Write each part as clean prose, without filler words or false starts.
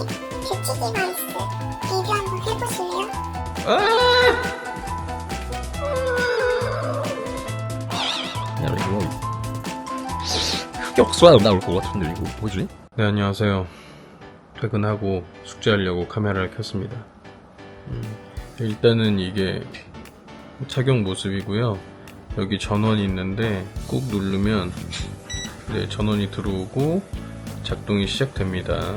뷰티기 마우스 리뷰 한번 해보실래요? 야, 이거 흑역수가 나올 것 같은데 이거 뭐지? 네, 안녕하세요. 퇴근하고 숙제하려고 카메라를 켰습니다. 일단은 이게 착용 모습이고요. 여기 전원이 있는데 꾹 누르면 전원이 들어오고 작동이 시작됩니다.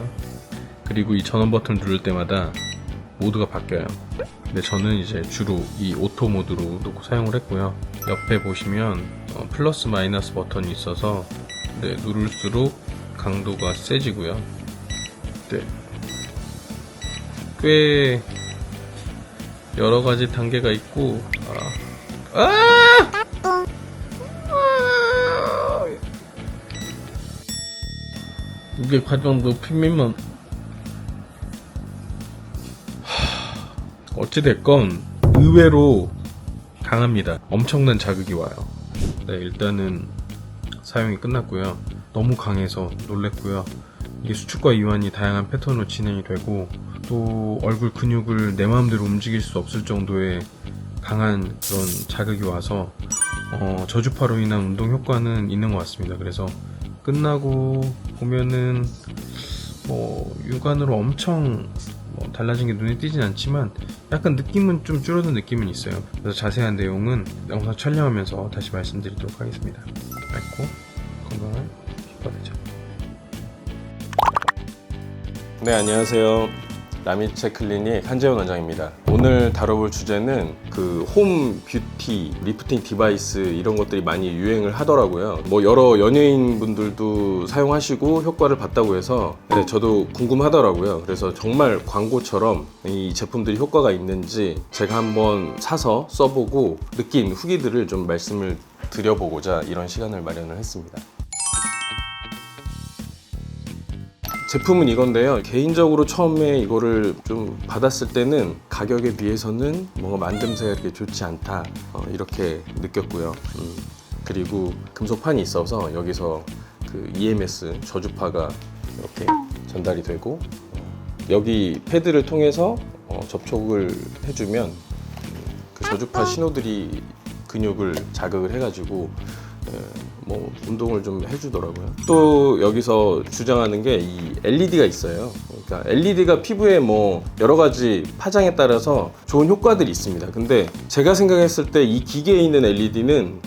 그리고 이 전원 버튼을 누를 때마다 모드가 바뀌어요. 근데 저는 이제 주로 이 오토 모드로 놓고 사용을 했고요. 옆에 보시면 플러스 마이너스 버튼이 있어서 누를수록 강도가 세지고요. 꽤 여러가지 단계가 있고 이게 가장 높이면 어찌됐건 의외로 강합니다. 엄청난 자극이 와요. 일단은 사용이 끝났고요. 너무 강해서 놀랬고요. 이게 수축과 이완이 다양한 패턴으로 진행이 되고 또 얼굴 근육을 내 마음대로 움직일 수 없을 정도의 강한 그런 자극이 와서 저주파로 인한 운동 효과는 있는 것 같습니다. 그래서 끝나고 보면은 육안으로 엄청 달라진 게 눈에 띄진 않지만 약간 느낌은 좀 줄어든 느낌은 있어요. 그래서 자세한 내용은 영상 촬영하면서 다시 말씀드리도록 하겠습니다. 맑고 건강한 힙합이죠. 네, 안녕하세요. 라미체 클리닉 한재훈 원장입니다. 오늘 다뤄볼 주제는 홈 뷰티 리프팅 디바이스 이런 것들이 많이 유행을 하더라고요. 여러 연예인 분들도 사용하시고 효과를 봤다고 해서 저도 궁금하더라고요. 그래서 정말 광고처럼 이 제품들이 효과가 있는지 제가 한번 사서 써보고 느낀 후기들을 좀 말씀을 드려보고자 이런 시간을 마련을 했습니다. 제품은 이건데요. 개인적으로 처음에 이거를 좀 받았을 때는 가격에 비해서는 뭔가 만듦새가 이렇게 좋지 않다 이렇게 느꼈고요. 그리고 금속판이 있어서 여기서 EMS 저주파가 이렇게 전달이 되고 여기 패드를 통해서 접촉을 해주면 저주파 신호들이 근육을 자극을 해가지고 운동을 좀 해주더라고요. 또 여기서 주장하는 게 이 LED가 있어요. 그러니까 LED가 피부에 여러 가지 파장에 따라서 좋은 효과들이 있습니다. 근데 제가 생각했을 때 이 기계에 있는 LED는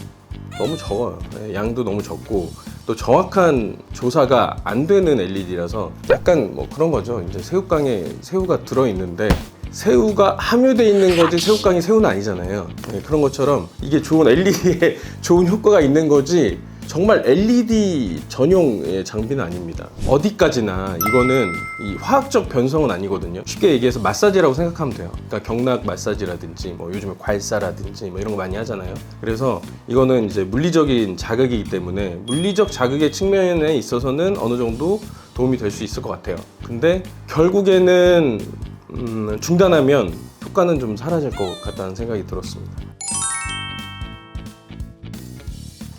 너무 적어요. 양도 너무 적고 또 정확한 조사가 안 되는 LED라서 약간 그런 거죠. 이제 새우깡에 새우가 들어있는데 새우가 함유되어 있는 거지 새우깡이 새우는 아니잖아요. 그런 것처럼 이게 좋은 LED에 좋은 효과가 있는 거지 정말 LED 전용 장비는 아닙니다. 어디까지나 이거는 이 화학적 변성은 아니거든요. 쉽게 얘기해서 마사지라고 생각하면 돼요. 그러니까 경락 마사지라든지 요즘에 괄사라든지 이런 거 많이 하잖아요. 그래서 이거는 이제 물리적인 자극이기 때문에 물리적 자극의 측면에 있어서는 어느 정도 도움이 될 수 있을 것 같아요. 근데 결국에는 중단하면 효과는 좀 사라질 것 같다는 생각이 들었습니다.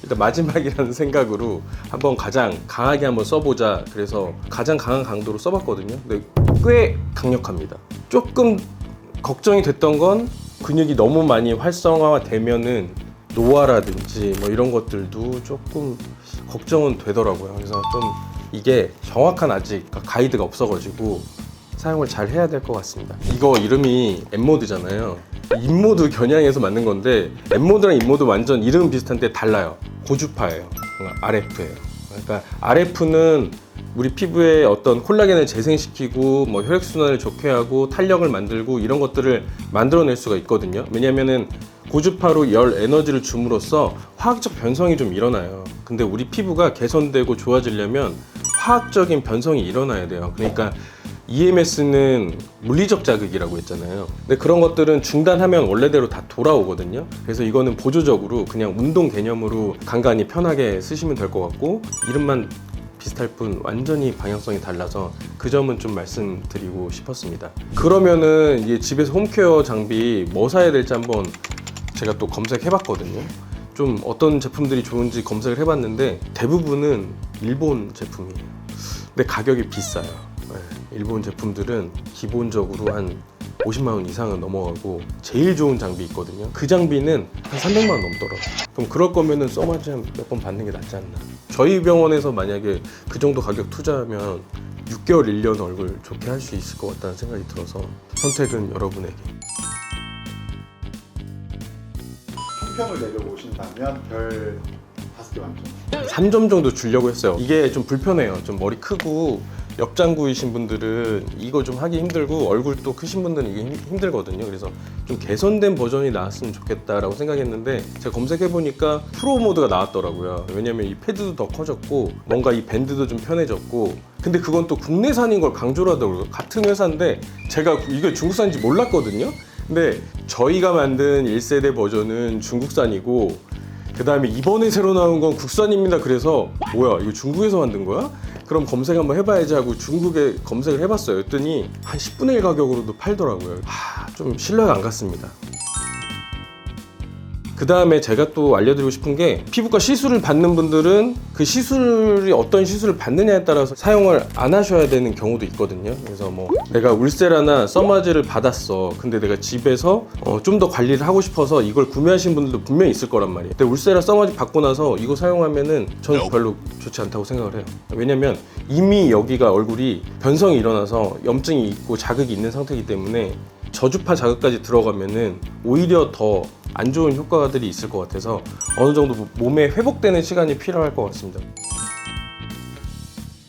일단 마지막이라는 생각으로 한번 가장 강하게 한번 써보자. 그래서 가장 강한 강도로 써봤거든요. 근데 꽤 강력합니다. 조금 걱정이 됐던 건 근육이 너무 많이 활성화가 되면은 노화라든지 이런 것들도 조금 걱정은 되더라고요. 그래서 좀 이게 정확한 아직 가이드가 없어가지고 사용을 잘 해야 될 것 같습니다. 이거 이름이 M모드잖아요. 인모드 겨냥해서 만든 건데 M모드랑 인모드 완전 이름 비슷한데 달라요. 고주파예요. RF예요. 그러니까 RF는 우리 피부에 어떤 콜라겐을 재생시키고 혈액순환을 좋게 하고 탄력을 만들고 이런 것들을 만들어낼 수가 있거든요. 왜냐면은 고주파로 열 에너지를 줌으로써 화학적 변성이 좀 일어나요. 근데 우리 피부가 개선되고 좋아지려면 화학적인 변성이 일어나야 돼요. 그러니까 EMS는 물리적 자극이라고 했잖아요. 근데 그런 것들은 중단하면 원래대로 다 돌아오거든요. 그래서 이거는 보조적으로 그냥 운동 개념으로 간간히 편하게 쓰시면 될 것 같고 이름만 비슷할 뿐 완전히 방향성이 달라서 그 점은 좀 말씀드리고 싶었습니다. 그러면은 이게 집에서 홈케어 장비 뭐 사야 될지 한번 제가 또 검색해봤거든요. 좀 어떤 제품들이 좋은지 검색을 해봤는데 대부분은 일본 제품이에요. 근데 가격이 비싸요. 일본 제품들은 기본적으로 한 50만 원 이상은 넘어가고 제일 좋은 장비 있거든요. 그 장비는 한 300만 원 넘더라고요. 그럼 그럴 거면은 써마지 몇 번 받는 게 낫지 않나. 저희 병원에서 만약에 그 정도 가격 투자하면 6개월, 1년 얼굴 좋게 할 수 있을 것 같다는 생각이 들어서 선택은 여러분에게. 총평을 내려고 오신다면 별 5개 만점. 3점 정도 주려고 했어요. 이게 좀 불편해요. 좀 머리 크고 옆장구이신 분들은 이거 좀 하기 힘들고 얼굴도 크신 분들은 이게 힘들거든요. 그래서 좀 개선된 버전이 나왔으면 좋겠다라고 생각했는데 제가 검색해보니까 프로 모드가 나왔더라고요. 왜냐면 이 패드도 더 커졌고 뭔가 이 밴드도 좀 편해졌고 근데 그건 또 국내산인 걸 강조를 하더라고요. 같은 회사인데 제가 이게 중국산인지 몰랐거든요. 근데 저희가 만든 1세대 버전은 중국산이고 그 다음에 이번에 새로 나온 건 국산입니다. 그래서 뭐야 이거 중국에서 만든 거야? 그럼 검색 한번 해봐야지 하고 중국에 검색을 해봤어요. 그랬더니 한 10분의 1 가격으로도 팔더라고요. 좀 신뢰가 안 갔습니다. 그 다음에 제가 또 알려드리고 싶은 게 피부과 시술을 받는 분들은 그 시술이 어떤 시술을 받느냐에 따라서 사용을 안 하셔야 되는 경우도 있거든요. 그래서 뭐 내가 울세라나 써마지를 받았어. 근데 내가 집에서 좀 더 관리를 하고 싶어서 이걸 구매하신 분들도 분명히 있을 거란 말이에요. 근데 울세라 써마지 받고 나서 이거 사용하면은 저는 별로 좋지 않다고 생각을 해요. 왜냐면 이미 여기가 얼굴이 변성이 일어나서 염증이 있고 자극이 있는 상태이기 때문에 저주파 자극까지 들어가면은 오히려 더 안 좋은 효과들이 있을 것 같아서 어느 정도 몸에 회복되는 시간이 필요할 것 같습니다.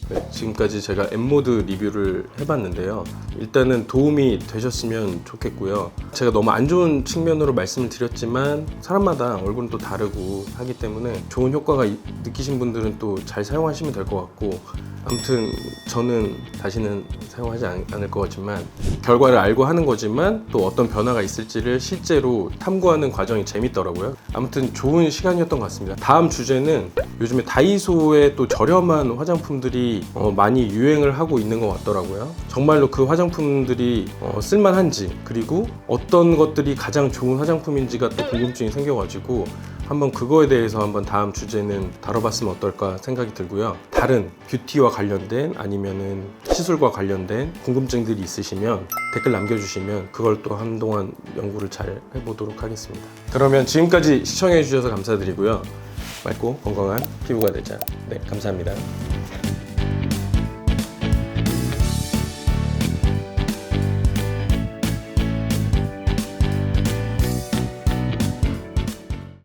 네, 지금까지 제가 M모드 리뷰를 해봤는데요. 일단은 도움이 되셨으면 좋겠고요. 제가 너무 안 좋은 측면으로 말씀을 드렸지만 사람마다 얼굴은 또 다르고 하기 때문에 좋은 효과가 느끼신 분들은 또 잘 사용하시면 될 것 같고 아무튼 저는 다시는 사용하지 않을 것 같지만 결과를 알고 하는 거지만 또 어떤 변화가 있을지를 실제로 탐구하는 과정이 재밌더라고요. 아무튼 좋은 시간이었던 것 같습니다. 다음 주제는 요즘에 다이소에 또 저렴한 화장품들이 많이 유행을 하고 있는 것 같더라고요. 정말로 그 화장품들이 쓸만한지 그리고 어떤 것들이 가장 좋은 화장품인지가 또 궁금증이 생겨가지고 한번 그거에 대해서 한번 다음 주제는 다뤄봤으면 어떨까 생각이 들고요. 다른 뷰티와 관련된 아니면은 시술과 관련된 궁금증들이 있으시면 댓글 남겨주시면 그걸 또 한동안 연구를 잘 해보도록 하겠습니다. 그러면 지금까지 시청해주셔서 감사드리고요. 맑고 건강한 피부가 되자. 네, 감사합니다.